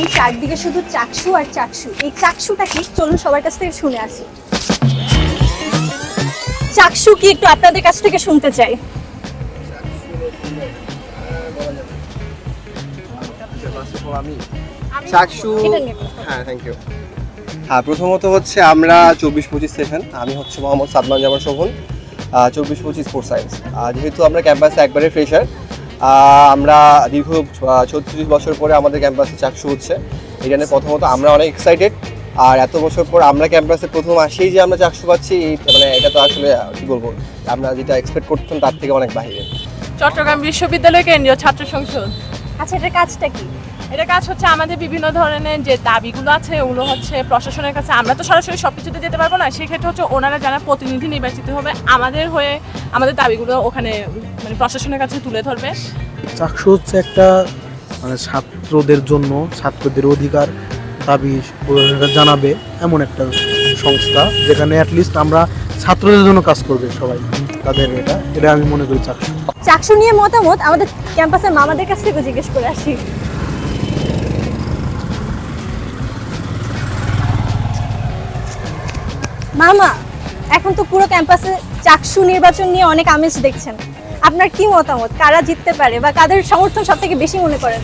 এখন চারদিকে শুধু চাকসু আর চাকসু। এই চাকসুটা কি, চলুন সবার কাছ থেকে শুনে আসি। চাকসু কি একটু আপনাদের কাছ থেকে শুনতে চাই। চাকসু, হ্যাঁ থ্যাংক ইউ। হ্যাঁ, প্রথমত হচ্ছে আমরা 24-25 সেশন, আমি হচ্ছে মোহাম্মদ সাদমান জামান শোভন, 24-25 স্পোর্টস সায়েন্স। যেহেতু আমরা ক্যাম্পাসে একবারে ফ্রেশার, আমরা দীর্ঘ 36 বছর পরে আমাদের ক্যাম্পাসে চাকসু হচ্ছে। এটা নিয়ে প্রথমত আমরা অনেক এক্সাইটেড। আর এত বছর পর আমরা ক্যাম্পাসে প্রথম আসেই যে আমরা চাকসু পাচ্ছি, মানে এটা তো আসলে কী বলবো, আমরা যেটা এক্সপেক্ট করতাম তার থেকে অনেক বাইরে। চট্টগ্রাম বিশ্ববিদ্যালয় কেন্দ্রীয় ছাত্র সংসদ। আচ্ছা, এটার কাজটা কি? এটা কাজ হচ্ছে আমাদের বিভিন্ন ধরনের যে দাবিগুলো আছে ওগুলো হচ্ছে প্রশাসনের কাছে, আমরা তো সরাসরি সব কিছুতে যেতে পারবো না, সেক্ষেত্রে হচ্ছে ওনারা যারা প্রতিনিধি নির্বাচিত হবে আমাদের হয়ে আমাদের দাবিগুলো ওখানে মানে প্রশাসনের কাছে তুলে ধরবে। চাকসু হচ্ছে একটা মানে ছাত্রদের জন্য, ছাত্রদের অধিকার দাবি জানাবে এমন একটা সংস্থা, যেখানে অ্যাটলিস্ট আমরা ছাত্রদের জন্য কাজ করবে সবাই, তাদের এটা আমি মনে করি চাকসু। চাকসু নিয়ে মতামত আমাদের ক্যাম্পাসের মামাদের কাছ থেকে জিজ্ঞেস করে আসি। মামা, এখন তো পুরো ক্যাম্পাসে চাকসু নির্বাচন নিয়ে অনেক আমেজ দেখছেন, আপনার কি মতামত, কারা জিততে পারে বা কাদের সমর্থন সব থেকে বেশি মনে করেন?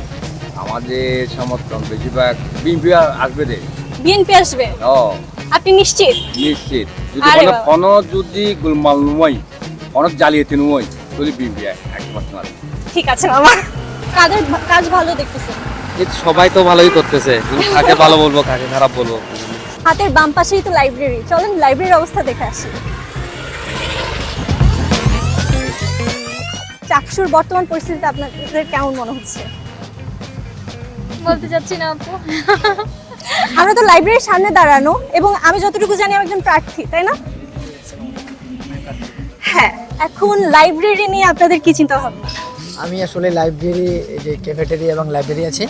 আমাদের সমর্থন বেশিরভাগ বিএনপি আসবে রে। বিএনপি আসবে? আপনি নিশ্চিত? নিশ্চিত। যদি আরে কোনো বাবা। কোনো যদি গোলমাল নয়, অনেক জালিয়াতি নয়, তাহলে বিএনপি একমাত্র আসবে। ঠিক আছে মামা, কাদের কাজ ভালো দেখতেছেন? সবাই তো ভালোই করতেছে, কাকে ভালো বলবো কাকে খারাপ বলবো। হাতের বাম পাশেই তো লাইব্রেরি, চলেন লাইব্রেরির অবস্থা দেখে আসি। চাকসুর বর্তমান পরিস্থিতিতে আপনাদের কেমন মনে হচ্ছে? বলতে চাচ্ছি না আপু। আমরা তো লাইব্রেরির সামনে দাঁড়ানো, এবং আমি যতটুকু জানি আমি একজন প্রার্থী, তাই না? হ্যাঁ, এখন লাইব্রেরি নিয়ে আপনাদের কি চিন্তা ভাবনা? আমি আসলে লাইব্রেরি, যে ক্যাফেটেরিয়া এবং লাইব্রেরি আছে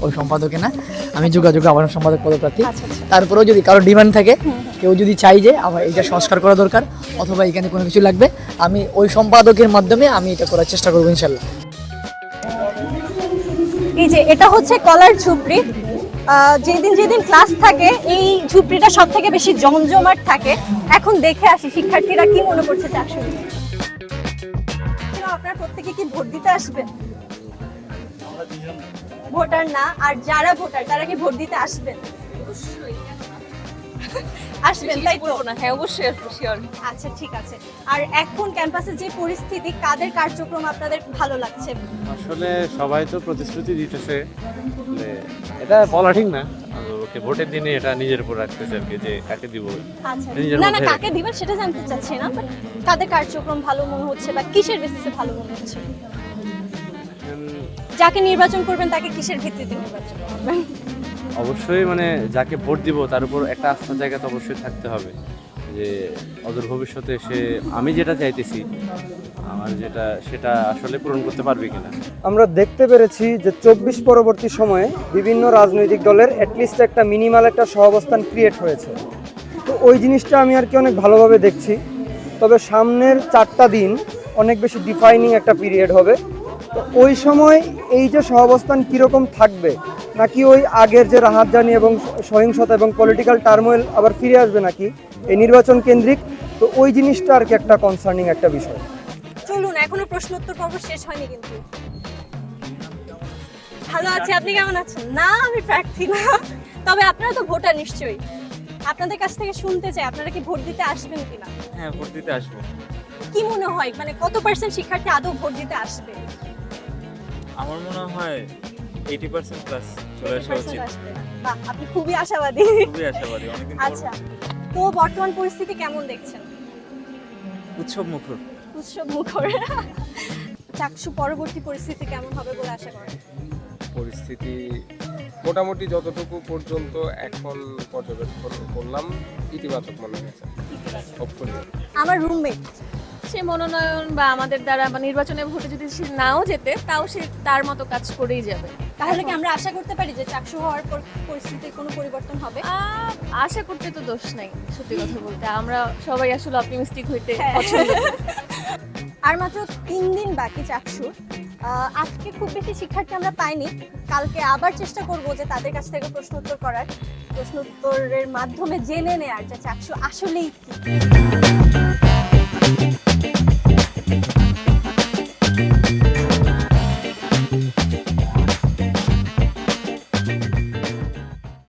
ওই সম্পাদকে না, আমি যোগাযোগ আহ্বায়ক সম্পাদক পদপ্রার্থী। আচ্ছা আচ্ছা। তারপরেও যদি কারো ডিমান্ড থাকে, কেউ যদি চাই যে আমার এটা সংস্কার করা দরকার অথবা এখানে কোনো কিছু লাগবে, আমি ওই সম্পাদকের মাধ্যমে আমি এটা করার চেষ্টা করবো ইনশাল্লাহ। এই যে এটা হচ্ছে কলার ঝুপড়ি, যেদিন যেদিন ক্লাস থাকে এই ঝুপড়িটা সব থেকে বেশি জমজমাট থাকে। এখন দেখে আসি শিক্ষার্থীরা কি মনে করছে চাকসু নিয়ে। আপনারা প্রত্যেকে কি ভোট দিতে আসবেন? ভোটার না, আর যারা ভোটার তারা কি ভোট দিতে আসবেন? আসবেন, তাই তো? হ্যাঁ অবশ্যই আসবো, শিওর। আচ্ছা ঠিক আছে। আর এখন ক্যাম্পাসের যে পরিস্থিতি, কাদের কার্যক্রম আপনাদের ভালো লাগছে? আসলে সবাই তো প্রতিশ্রুতি দিতেছে, এটা বলা ঠিক না, ওকে ভোটের দিনে এটা নিজের উপর রাখতেছে আর কি, যে কাকে দিব। আচ্ছা, নিজের না না, মধ্যে কাকে দিবেন সেটা জানতে চাচ্ছি না, বাট কাদের কার্যক্রম ভালো মনে হচ্ছে বা কিসের বেসিসে ভালো মনে হচ্ছে? যাকে নির্বাচন করবেন তাকে কিসের ভিত্তিতে নির্বাচন করবেন? অবশ্যই মানে যাকে ভোট দিব তার উপর একটা আস্থার জায়গা তো অবশ্যই থাকতে হবে, যে অদূর ভবিষ্যতে সে আমি যেটা চাইতেছি আমার যেটা সেটা আসলে পূরণ করতে পারবে কিনা। আমরা দেখতে পেরেছি যে 24 পরবর্তী সময়ে বিভিন্ন রাজনৈতিক দলের অ্যাটলিস্ট একটা মিনিমাল একটা সহাবস্থান ক্রিয়েট হয়েছে। তো ওই জিনিসটা আমি আর কি অনেক ভালোভাবে দেখছি। তবে সামনের 4টা দিন অনেক বেশি ডিফাইনিং একটা পিরিয়ড হবে। তো ওই সময় এই যে সহাবস্থান কীরকম থাকবে, নাকি ওই আগের যে রাহাতজানি এবং সহিংসতা এবং পলিটিক্যাল টার্মোয়েল আবার ফিরে আসবে নাকি এই নির্বাচন কেন্দ্রিক, তো ওই জিনিসটা আর কি একটা কনসার্নিং একটা বিষয়। চলুন, এখনো প্রশ্নোত্তর পর্ব শেষ হয়নি কিন্তু। ভালো আছি, আপনি কেমন আছেন? না, আমি প্রার্থী না, তবে আপনারা তো ভোটার নিশ্চয়ই। আপনাদের কাছ থেকে শুনতে চাই, আপনারা কি ভোট দিতে আসবেন কিনা? হ্যাঁ, ভোট দিতে আসবো। কি মনে হয়, মানে কত পার্সেন্ট শিক্ষার্থী আদৌ ভোট দিতে আসবে? আমার মনে হয় 80% প্লাস চলে আসা উচিত। বাহ, আপনি খুবই আশাবাদী। খুবই আশাবাদী, অনেকদিন আচ্ছা, তো বর্তমান পরিস্থিতি কেমন দেখছেন? উৎসব মুখর। উৎসব মুখর। চাকসু পরবর্তী পরিস্থিতি কেমন হবে বলে আশা করেন? পরিস্থিতি মোটামুটি যতটুকু পর্যন্ত এখন পর্যবেক্ষণ করলাম ইতিবাচক মনে হয়েছে। আমার রুমমেট, সে মনোনয়ন বা আমাদের দ্বারা বা নির্বাচনে ভোটে যদি সে নাও যেতে, তাও সে তার মতো কাজ করেই যাবে। তাহলে কি আমরা আশা করতে পারি যে চাকসু হওয়ার পর পরিস্থিতির কোনো পরিবর্তন হবে? আশা করতে তো দোষ নাই, সত্যি কথা বলতে আমরা সবাই আসলে অপটিমিস্টিক হইতে হ্যাঁ। পছন্দ করি। আর মাত্র 3 দিন বাকি চাকসুর, আজকে খুব বেশি শিক্ষার্থী আমরা পাইনি, কালকে আবার চেষ্টা করব যে তাদের কাছ থেকে প্রশ্ন উত্তর করার, প্রশ্ন উত্তরের মাধ্যমে জেনে নেয়ার যে চাকসু আসলেই কি।